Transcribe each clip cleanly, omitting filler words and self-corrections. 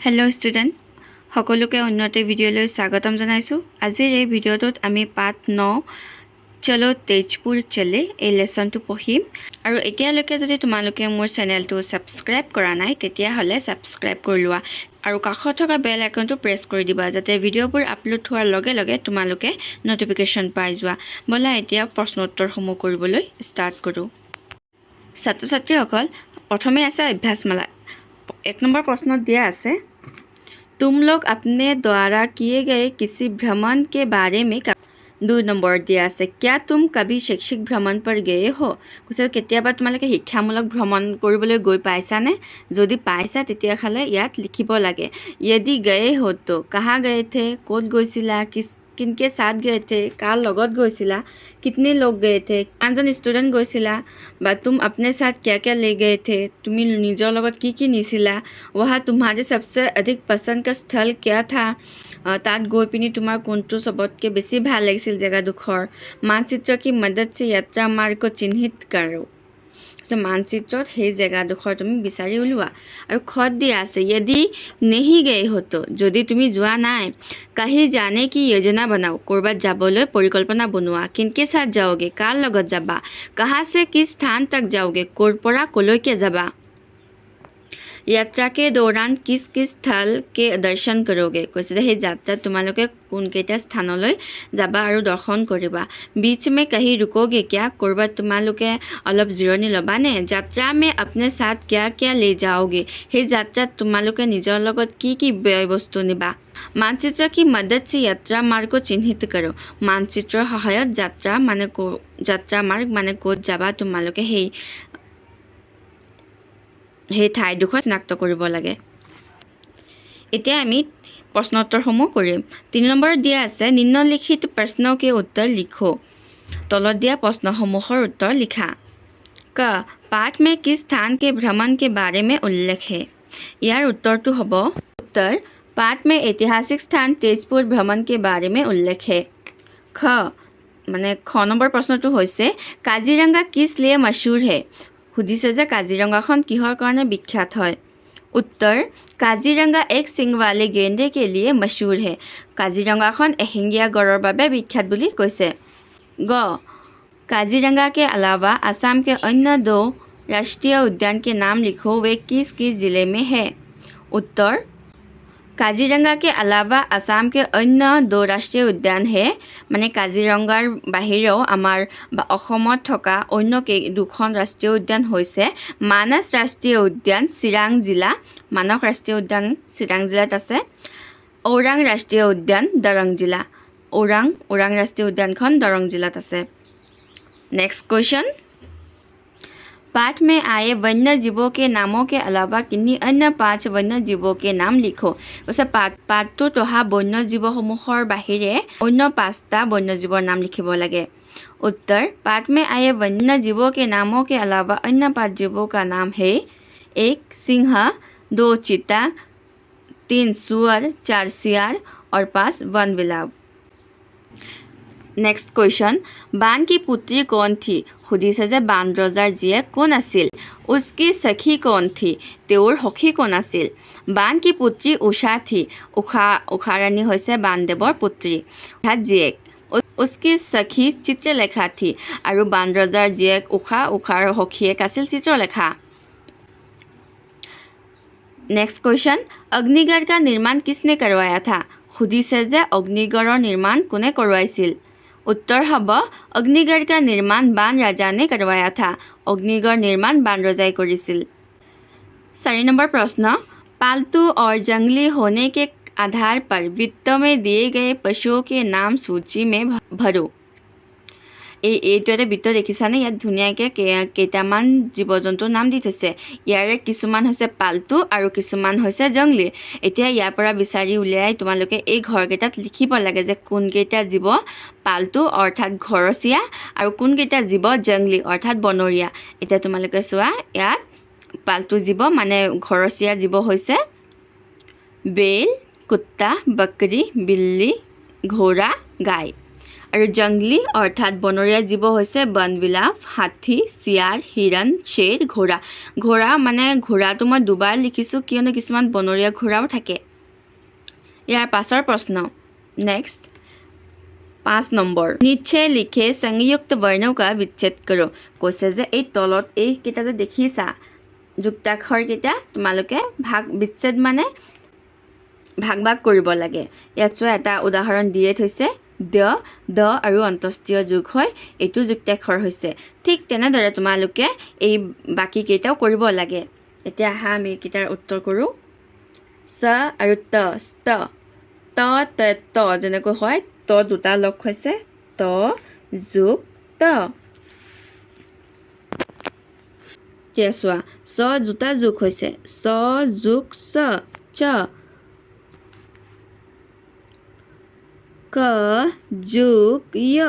Hello' student সকলোকে উন্নত ভিডিঅ'লৈ স্বাগতম জনাইছোঁ। আজিৰ এই ভিডিঅ'টোত আমি পাঠ 9 চলো তেজপুৰ চলে এই লেচনটো পঢ়িম। আৰু এতিয়ালৈকে যদি তোমালোকে মোৰ চেনেলটো ছাবস্ক্ৰাইব কৰা নাই তেতিয়াহ'লে ছাবস্ক্ৰাইব কৰি লোৱা আৰু কাষত থকা বেল আইকনটো প্ৰেছ কৰি দিবা যাতে ভিডিঅ'বোৰ আপলোড হোৱাৰ লগে লগে তোমালোকে ন'টিফিকেশ্যন পাই যোৱা। ব'লা এতিয়া প্ৰশ্ন উত্তৰসমূহ কৰিবলৈ ষ্টাৰ্ট কৰোঁ। ছাত্ৰ ছাত্ৰীসকল, প্ৰথমে আছে অভ্যাসমালা। 1 নম্বৰ प्रश्न दिया আছে, तुम लोग अपने द्वारा किए गए किसी भ्रमण के बारे में 2 নম্বৰ দিয়া আছে, क्या तुम कभी शैक्षिक भ्रमण पर गए हो? কৈছে কেতিয়াবা তোমালোকে শিক্ষামূলক ভ্ৰমণ কৰিবলৈ গৈ পাইছানে? যদি পাইছা তেতিয়াহ'লে ইয়াত লিখিব লাগে। यदि गए हो तो कहाँ गए थे? ক'ত গৈছিলা? किनके साथ गए थे? কাৰ লগত গৈছিলা? कितने लोग गए थे? किमानজন ষ্টুডেণ্ট গৈছিলা? বা तुम अपने साथ क्या क्या ले गए थे? তুমি নিজৰ লগত কি নিছিলা? वहाँ तुम्हारे सबसे अधिक पसंद का स्थल क्या था? তাত গৈ পিনি তোমাৰ কোনটো চবতকৈ বেছি ভাল লাগিছিল জেগাডোখৰ? মানচিত্ৰ কি মদদ से यात्रा मार्ग को चिन्हित करो। मानचित्ৰত সেই জেগাডোখৰ তুমি বিচাৰি উলিওৱা। আৰু খত দিয়া আছে, यदि नहीं गए हो तो যদি তুমি যোৱা নাই, कहीं जाने की योजना बनाओ ক'ৰবাত যাবলৈ পৰিকল্পনা বনোৱা। किनके साथ जाओगे কাৰ লগত যাবা? कहाँ से किस स्थान तक जाओगे ক'ৰ পৰা ক'লৈকে যাবা? यात्रा के दौरान किस किस स्थल के दर्शन करोगे কৈছে সেই যাত্ৰাত তোমালোকে কোনকেইটা স্থানলৈ যাবা আৰু দৰ্শন কৰিবা। बीच में कहीं रुकोगे क्या ক'ৰবাত তোমালোকে অলপ জিৰণি ল'বানে? যাত্ৰা में अपने साथ क्या क्या ले जाओगे সেই যাত্ৰাত তোমালোকে নিজৰ লগত কি বস্তু নিবা। मानचित्र की मदद से यात्रा मार्ग को चिन्हित करो मानचित्ৰৰ সহায়ত যাত্ৰা মাৰ্গ মানে ক'ত যাবা তোমালোকে সেই ঠাইডোখৰ চিনাক্ত কৰিব লাগে। এতিয়া আমি প্ৰশ্নোত্তৰসমূহ কৰিম। 3 নম্বৰত দিয়া আছে, নিম্নলিখিত প্ৰশ্নों के उत्तर लिखो। তলত দিয়া প্ৰশ্নসমূহৰ উত্তৰ লিখা। ক पाठ में किस स्थान के भ्रमण के बारे में उल्लेख है? ইয়াৰ উত্তৰটো হ'ব उत्तर पाठ में ऐतिहासिक स्थान तेजपुर भ्रमण के बारे में उल्लेख है। খ নম্বৰ প্ৰশ্নটো হৈছে, কাজিৰঙা किस लिए मशहूर है? সুধিছে যে কাজিৰঙাখন কিহৰ কাৰণে বিখ্যাত হয়? उत्तर কাজিৰঙা এক সিং वाले गेंडे के लिए मशहूर है। কাজিৰঙাখন এশিঙীয়া গড়ৰ বাবে বিখ্যাত বুলি কৈছে। গ काजीरंगा के अलावा असम के अन्य 2 राष्ट्रीय उद्यान के नाम लिखो, वे किस किस जिले में है? उत्तर काजीरंगा के अलावा असम के अन्य 2 राष्ट्रीय उद्यान है মানে কাজিৰঙাৰ বাহিৰেও আমাৰ অসমত থকা অন্য 2খন ৰাষ্ট্ৰীয় উদ্যান হৈছে মানস ৰাষ্ট্ৰীয় উদ্যান চিৰাং জিলা, মানস ৰাষ্ট্ৰীয় উদ্যান চিৰাং জিলাত আছে, ওৰাং ৰাষ্ট্ৰীয় উদ্যান দৰং জিলা, ওৰাং ৰাষ্ট্ৰীয় উদ্যানখন দৰং জিলাত আছে। नेक्स्ट क्वेश्चन, पाठ में आए वन्य जीवों के नामों के अलावा किन्हीं अन्य 5 वन्य जीवों के नाम लिखो। কৈছে পাঠটোত অহা বন্য জীৱসমূহৰ বাহিৰে অন্য 5টা বন্য জীৱৰ নাম লিখিব লাগে। उत्तर पाठ में आए वन्य जीवों के नामों के अलावा अन्य 5 जीवों का नाम है 1 सिंह, 2 चीता, 3 सुअर, 4 सियार और 5 वनबिलाव। नेक्स्ट क्वेश्चन, बाण की पुत्री कौन थी? সুধিছে যে বাণ ৰজাৰ জীয়েক কোন আছিল? उसकी सखी कौन थी? তেওঁৰ সখী কোন আছিল? बाण की पुत्री उषा थी। उषा रानी হৈছে বাণদেৱৰ পুত্ৰী অৰ্থাৎ জীয়েক। उसकी सखी चित्रलेखा थी আৰু বাণ ৰজাৰ জীয়েক উষাৰ সখীয়েক আছিল চিত্ৰলেখা। नेक्स्ट क्वेश्चन, अग्निगढ़ का निर्माण किसने करवाया था? সুধিছে যে অগ্নিগড়ৰ নিৰ্মাণ কোনে কৰোৱাইছিল? उत्तर হ'ব अग्निगढ़ का निर्माण बाण राजा ने करवाया था। अग्निगढ़ निर्माण बाण रजाई কৰিছিল। 4 नंबर प्रश्न, पालतू और जंगली होने के आधार पर वृत्त में दिए गए पशुओं के नाम सूची में भरो। এইটো এটা বৃত্ত দেখিছানে? ইয়াত ধুনীয়াকৈ কেইটামান জীৱ জন্তুৰ নাম দি থৈছে। ইয়াৰে কিছুমান হৈছে পালতু আৰু কিছুমান হৈছে জংলী। এতিয়া ইয়াৰ পৰা বিচাৰি উলিয়াই তোমালোকে এই ঘৰকেইটাত লিখিব লাগে যে কোনকেইটা জীৱ পালতু অৰ্থাৎ ঘৰচীয়া আৰু কোনকেইটা জীৱ জংলী অৰ্থাৎ বনৰীয়া। এতিয়া তোমালোকে চোৱা, ইয়াত পালতু জীৱ মানে ঘৰচীয়া জীৱ হৈছে বেল, কুত্তা, বকৰি, বিল্লি, ঘোঁৰা, গাই আৰু জংগলী অৰ্থাৎ বনৰীয়া জীৱ হৈছে বনবিলাপ, হাতী, চিয়াৰ, হিৰণ, শ্বেৰ, ঘোঁৰা। ঘোঁৰা মানে ঘোঁৰাটো মই দুবাৰ লিখিছোঁ কিয়নো কিছুমান বনৰীয়া ঘোঁৰাও থাকে। ইয়াৰ পাছৰ প্ৰশ্ন নেক্সট 5 নম্বৰ नीचे लिखे संयुक्त वर्णों का विच्छेद करो। কৈছে যে এই তলত এইকেইটা যে দেখিছা যুক্তাক্ষৰকেইটা তোমালোকে বিচ্ছেদ মানে ভাগ ভাগ কৰিব লাগে। ইয়াত চোৱা এটা উদাহৰণ দিয়ে থৈছে দ আৰু অন্তস্তীয় যোগ হয় এইটো যুক্তাক্ষৰ হৈছে। ঠিক তেনেদৰে তোমালোকে এই বাকীকেইটাও কৰিব লাগে। এতিয়া আহা আমি এইকেইটাৰ উত্তৰ কৰোঁ। স আৰু ত ত যেনেকৈ হয় ত দুটা লগ হৈছে ত যোগ ত। এতিয়া চোৱা স দুটা যোগ হৈছে স যোগ স চ। ক যোগ য়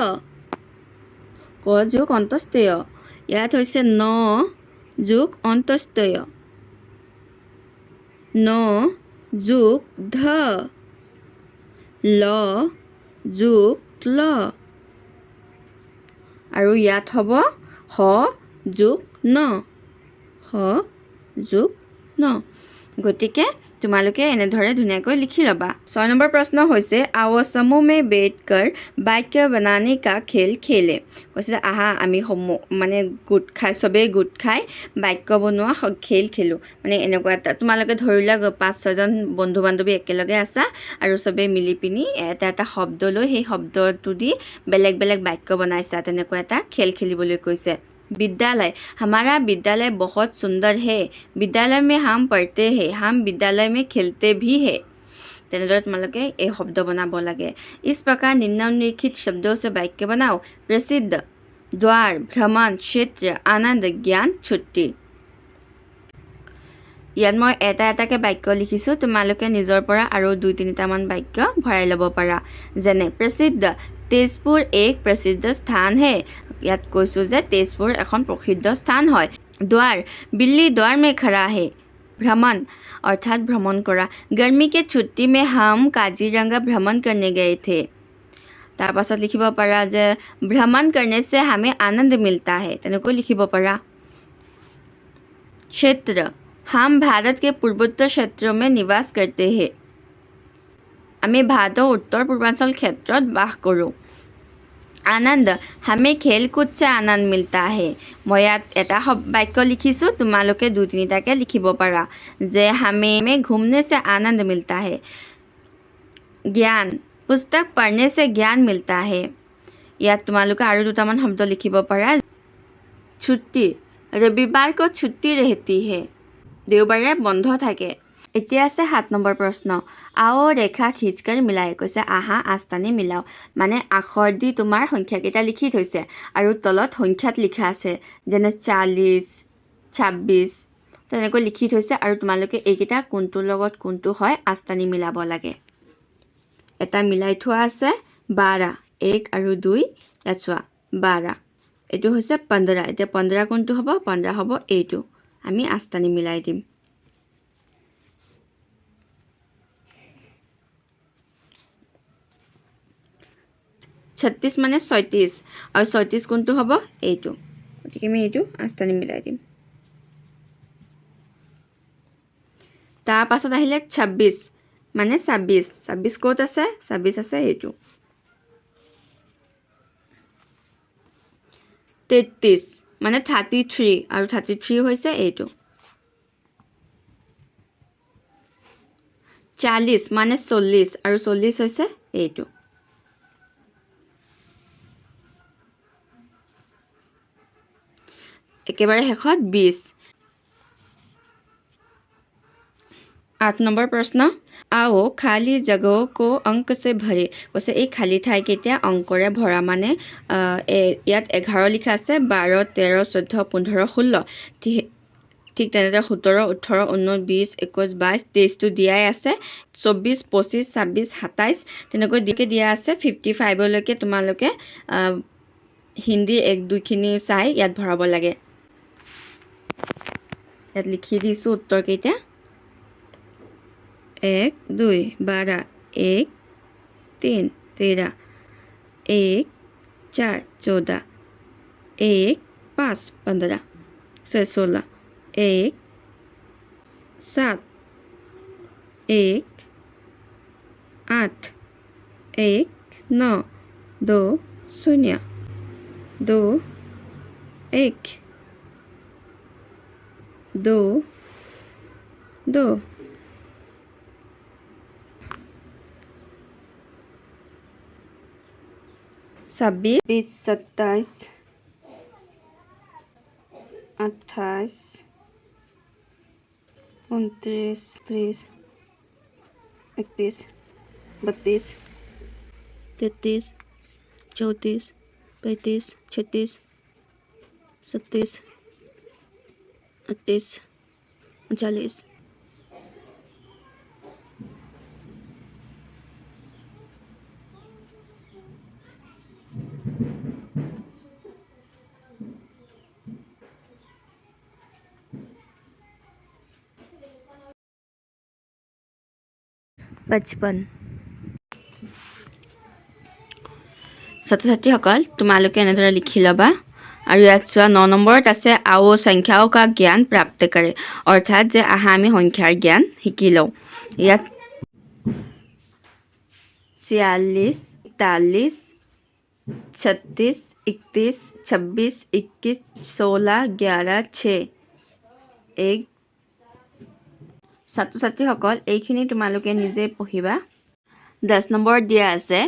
ক যোগ অন্তস্তেয়। ইয়াত হৈছে ন যোগ অন্তস্তেয় ন যোগ ধ ল যোগ ল আৰু ইয়াত হ'ব হ যোগ ন হ যোগ ন। গতিকে তোমালোকে এনেদৰে ধুনীয়াকৈ লিখি ল'বা। 6 নম্বৰ প্ৰশ্ন হৈছে आओ समूह में बैठकर वाक्य बनाने का खेल खेले। কৈছে আহা আমি মানে চবেই গোট খাই বাক্য বনোৱা খেল খেলোঁ। মানে এনেকুৱা এটা তোমালোকে ধৰি লোৱা 5-6জন বন্ধু বান্ধৱী একেলগে আছা আৰু চবেই মিলি পিনি এটা শব্দ লৈ সেই শব্দটো দি বেলেগ বেলেগ বাক্য বনাইছা। তেনেকুৱা এটা খেল খেলিবলৈ কৈছে। विद्यालय हमारा विद्यालय बहुत सुंदर है। विद्यालय में हम पढ़ते हैं। हम विद्यालय में खेलते भी हैं। তেনেদৰে তোমালোকে এই শব্দ বনাব লাগে। इस प्रकार निम्नलिखित शब्दों से वाक्य बनाओ। प्रसिद्ध, द्वार, भ्रमण, क्षेत्र, आनंद, ज्ञान, छुट्टी। ইয়াত মই এটা এটাকৈ বাক্য লিখিছোঁ। তোমালোকে নিজৰ পৰা আৰু 2-3টামান বাক্য ভৰাই ল'ব পাৰা। যেনে প্ৰসিদ্ধ তেজপুৰ এক প্ৰসিদ্ধ স্থান হে। ইয়াত কৈছোঁ যে তেজপুৰ এখন প্ৰসিদ্ধ স্থান হয়। द्वार बिल्ली द्वार में खड़ा है। भ्रमण अर्थात भ्रमण करा। गर्मी के छुट्टी में हम काजीरंगा भ्रमण करने गए थे। तार पाছত लिखिब पारा जे भ्रमण करने से हमें आनंद मिलता है। तेनेকৈ लिखिब पारा। क्षेत्र हम भारत के पूर्वोत्तर क्षेत्रों में निवास करते हैं। আমি ভাৰতৰ উত্তৰ পূৰ্বাঞ্চল ক্ষেত্ৰত বাস কৰোঁ। आनंद हमें खेल कूद से आनंद मिलता है। मैं यात एटा वाक्य लिखिছোঁ। तुम्हालोके 2-3टाके लिखिब पारा जे हमें घूमने से आनंद मिलता है। ज्ञान पुस्तक पढ़ने से ज्ञान मिलता है। यात तुम्हालोके आरु 2टामान शब्द लिखिब पारा। छुट्टी रविवार को छुट्टी रहती है। देवबारे बंध थाके। এতিয়া আছে 7 নম্বৰ প্ৰশ্ন आओ रेखा खींचकर मिलाए। কৈছে আহা আস্তানি মিলাও। মানে আখৰ দি তোমাৰ সংখ্যাকেইটা লিখি থৈছে আৰু তলত সংখ্যাত লিখা আছে যেনে 40, 26 তেনেকৈ লিখি থৈছে আৰু তোমালোকে এইকেইটা কোনটোৰ লগত কোনটো হয় আস্তানি মিলাব লাগে। এটা মিলাই থোৱা আছে 12 1 আৰু 2। ইয়াত চোৱা 12 এইটো হৈছে 15। এতিয়া 15 কোনটো হ'ব? 15 হ'ব এইটো। আমি আস্তানি মিলাই দিম। 36 মানে 36 আৰু 36 কোনটো হ'ব? এইটো। গতিকে আমি এইটো আস্তানি মিলাই দিম। তাৰ পাছত আহিলে 26 মানে 26। 26 ক'ত আছে? 26 আছে এইটো। 33 মানে 33 আৰু 33 হৈছে এইটো। 40 মানে 40 আৰু 40 হৈছে এইটো। একেবাৰে শেষত 20। 8 নম্বৰ প্ৰশ্ন आओ खाली जगहों को अंक से भरे। কৈছে এই খালী ঠাইকেইটা অংকৰে ভৰা। মানে ইয়াত 11 লিখা আছে 12 13 14 15 16। ঠিক তেনেদৰে 17 18 19 20 21 22 23টো দিয়াই আছে। 24 25 26 27 তেনেকৈ দিয়া আছে। 55লৈকে তোমালোকে হিন্দীৰ 1-2খিনি চাই ইয়াত ভৰাব লাগে। ইয়াত লিখি দিছোঁ উত্তৰকেইটা 1 2 12 1 3 13 1 4 14 1 5 15 6 16 1 7 1 8 1 9 2 0 2 1 2 2 26 27 28 29 30 31 32 33 34 35 36 37 38 39 55 ছাত্ৰ-ছাত্ৰীসকল তোমালোকে এনেদৰে লিখি ল'বা আৰু ইয়াত চোৱা 9 নম্বৰত আছে आओ संख्याओं का ज्ञान प्राप्त करे অৰ্থাৎ যে আহা আমি সংখ্যাৰ জ্ঞান শিকি লওঁ ইয়াত 46 41 36 31 26 21 16 11 6 1 ছাত্ৰ-ছাত্ৰীসকল এইখিনি তোমালোকে নিজে পঢ়িবা 10 নম্বৰত দিয়া আছে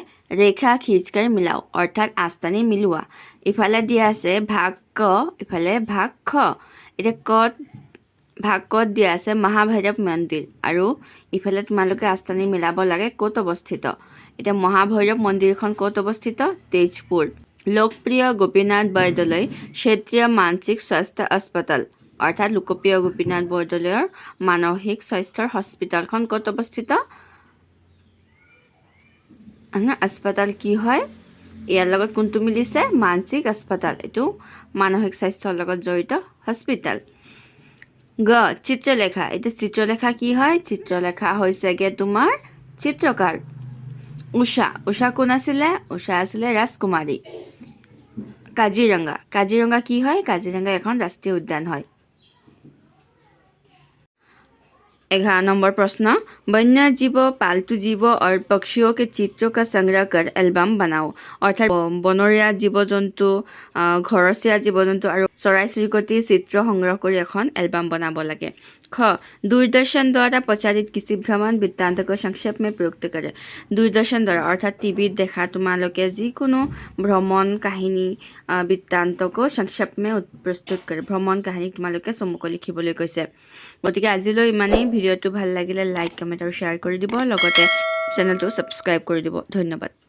ৰেখা খিচকাৰ মিলাও অৰ্থাৎ আস্তানি মিলোৱা ইফালে দিয়া আছে ভাগ ক ইফালে ভাগ খ এটা কত ভাগ কত দিয়া আছে মহাভৈৰৱ মন্দিৰ আৰু ইফালে তোমালোকে আস্তানি মিলাব লাগে ক'ত অৱস্থিত এটা মহাভৈৰৱ মন্দিৰখন ক'ত অৱস্থিত তেজপুৰ লোকপ্ৰিয় গোপীনাথ বৰদলৈ ক্ষেত্ৰীয় মানসিক স্বাস্থ্য अस्पताल অৰ্থাৎ লোকপ্ৰিয় গোপীনাথ বৰদলৈৰ মানসিক স্বাস্থ্যৰ হস্পিটালখন ক'ত অৱস্থিত अस्पताल কি হয় ইয়াৰ লগত কোনটো মিলিছে মানসিক अस्पताल এটো মানসিক স্বাস্থ্যৰ লগত জড়িত হস্পিটাল গ চিত্ৰলেখা এটা চিত্ৰলেখা কি হয় চিত্ৰলেখা হৈছেগে তোমাৰ চিত্ৰকাৰ উষা কোন আছিলে উষা আছিলে ৰাজকুমাৰী কাজিৰঙা কি হয় কাজিৰঙা এখন ৰাষ্ট্ৰীয় উদ্যান হয় 11 नंबर प्रश्न वन्य जीव पालतू जीव और पक्षियों के चित्रों का संग्रह कर एल्बाम बनाओ अर्थात বনৰীয়া জীৱ জন্তু ঘৰচীয়া জীৱ জন্তু আৰু চৰাই চিৰিকটিৰ চিত্ৰ সংগ্ৰহ কৰি এখন এলবাম बनाब लगे ख दूरदर्शन द्वारा प्रचारित किसी भ्रमण वृत्तांत को संक्षेप में प्रयुक्त करे दूरदर्शन द्वारा अर्थात टीवीत देखा तुम्हारे जिको भ्रमण काहिनी वृत्तांत को संक्षेप में प्रस्तुत करे भ्रमण काहिनी तुम्हारे चमुक लिखिबले कैसे गति आजिल इमानेই ভিডিওটো ভাল লাগিলে লাইক কমেন্ট আৰু শেয়াৰ কৰি দিব লগতে চেনেলটো সাবস্ক্ৰাইব কৰি দিব ধন্যবাদ।